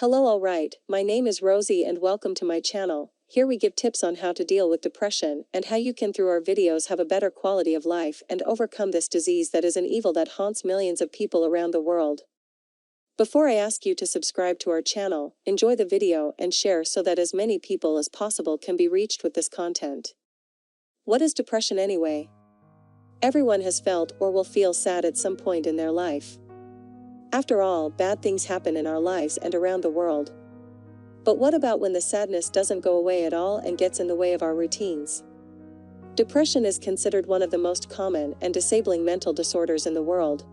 Hello, alright, my name is Rosie and welcome to my channel. Here we give tips on how to deal with depression and how you can through our videos have a better quality of life and overcome this disease that is an evil that haunts millions of people around the world. Before I ask you to subscribe to our channel, enjoy the video and share so that as many people as possible can be reached with this content. What is depression anyway? Everyone has felt or will feel sad at some point in their life. After all, bad things happen in our lives and around the world. But what about when the sadness doesn't go away at all and gets in the way of our routines? Depression is considered one of the most common and disabling mental disorders in the world.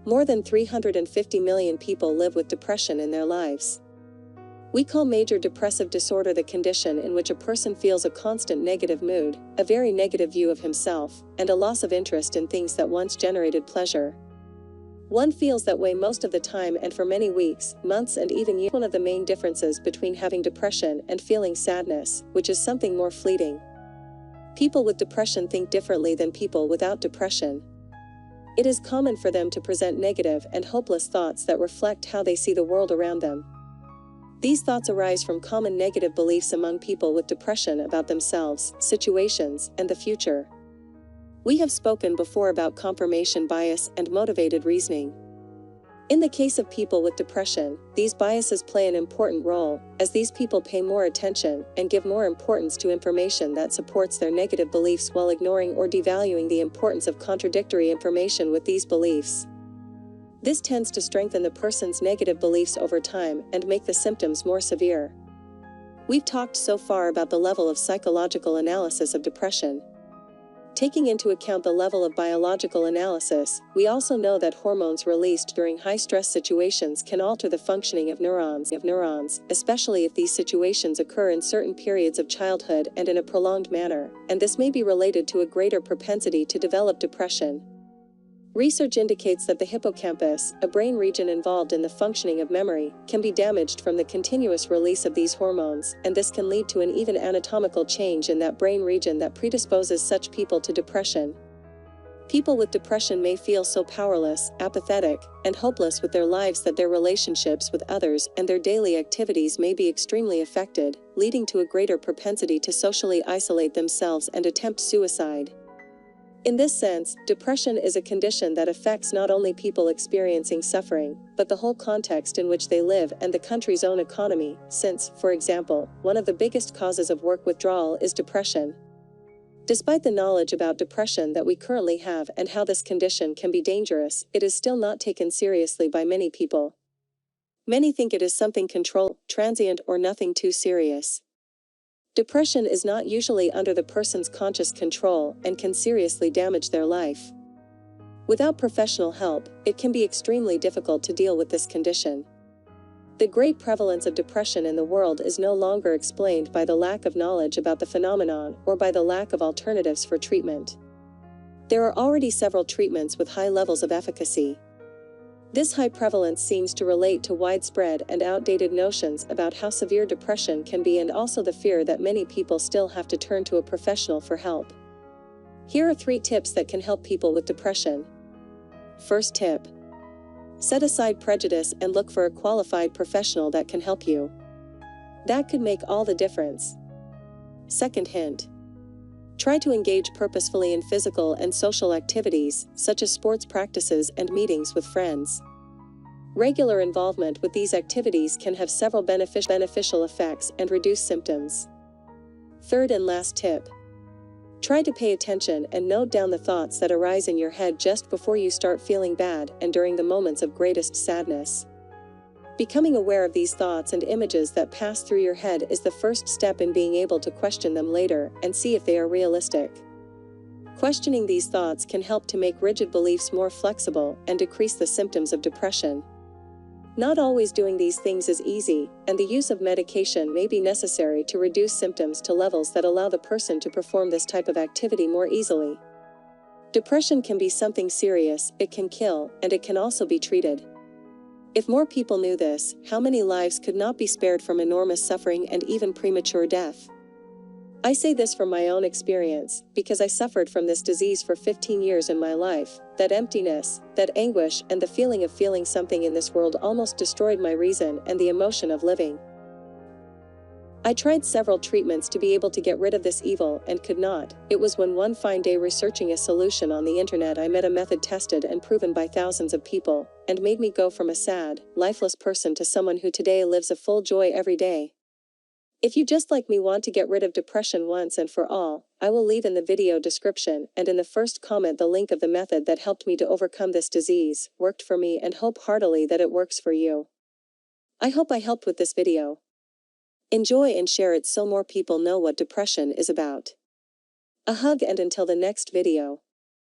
More than 350 million people live with depression in their lives. We call major depressive disorder the condition in which a person feels a constant negative mood, a very negative view of himself, and a loss of interest in things that once generated pleasure. One feels that way most of the time and for many weeks, months and even years. One of the main differences between having depression and feeling sadness, which is something more fleeting. People with depression think differently than people without depression. It is common for them to present negative and hopeless thoughts that reflect how they see the world around them. These thoughts arise from common negative beliefs among people with depression about themselves, situations, and the future. We have spoken before about confirmation bias and motivated reasoning. In the case of people with depression, these biases play an important role, as these people pay more attention and give more importance to information that supports their negative beliefs while ignoring or devaluing the importance of contradictory information with these beliefs. This tends to strengthen the person's negative beliefs over time and make the symptoms more severe. We've talked so far about the level of psychological analysis of depression. Taking into account the level of biological analysis, we also know that hormones released during high-stress situations can alter the functioning of neurons, especially if these situations occur in certain periods of childhood and in a prolonged manner, and this may be related to a greater propensity to develop depression. Research indicates that the hippocampus, a brain region involved in the functioning of memory, can be damaged from the continuous release of these hormones, and this can lead to an even anatomical change in that brain region that predisposes such people to depression. People with depression may feel so powerless, apathetic, and hopeless with their lives that their relationships with others and their daily activities may be extremely affected, leading to a greater propensity to socially isolate themselves and attempt suicide. In this sense, depression is a condition that affects not only people experiencing suffering, but the whole context in which they live and the country's own economy, since, for example, one of the biggest causes of work withdrawal is depression. Despite the knowledge about depression that we currently have and how this condition can be dangerous, it is still not taken seriously by many people. Many think it is something controllable, transient, or nothing too serious. Depression is not usually under the person's conscious control and can seriously damage their life. Without professional help, it can be extremely difficult to deal with this condition. The great prevalence of depression in the world is no longer explained by the lack of knowledge about the phenomenon or by the lack of alternatives for treatment. There are already several treatments with high levels of efficacy. This high prevalence seems to relate to widespread and outdated notions about how severe depression can be and also the fear that many people still have to turn to a professional for help. Here are 3 tips that can help people with depression. First tip. Set aside prejudice and look for a qualified professional that can help you. That could make all the difference. Second hint. Try to engage purposefully in physical and social activities, such as sports practices and meetings with friends. Regular involvement with these activities can have several beneficial effects and reduce symptoms. Third and last tip. Try to pay attention and note down the thoughts that arise in your head just before you start feeling bad and during the moments of greatest sadness. Becoming aware of these thoughts and images that pass through your head is the first step in being able to question them later and see if they are realistic. Questioning these thoughts can help to make rigid beliefs more flexible and decrease the symptoms of depression. Not always doing these things is easy, and the use of medication may be necessary to reduce symptoms to levels that allow the person to perform this type of activity more easily. Depression can be something serious, it can kill, and it can also be treated. If more people knew this, how many lives could not be spared from enormous suffering and even premature death? I say this from my own experience, because I suffered from this disease for 15 years in my life. That emptiness, that anguish, and the feeling of feeling something in this world almost destroyed my reason and the emotion of living. I tried several treatments to be able to get rid of this evil and could not. It was when one fine day, researching a solution on the internet, I met a method tested and proven by thousands of people, and made me go from a sad, lifeless person to someone who today lives a full joy every day. If you just like me want to get rid of depression once and for all, I will leave in the video description and in the first comment the link of the method that helped me to overcome this disease, worked for me, and hope heartily that it works for you. I hope I helped with this video. Enjoy and share it so more people know what depression is about. A hug, and until the next video.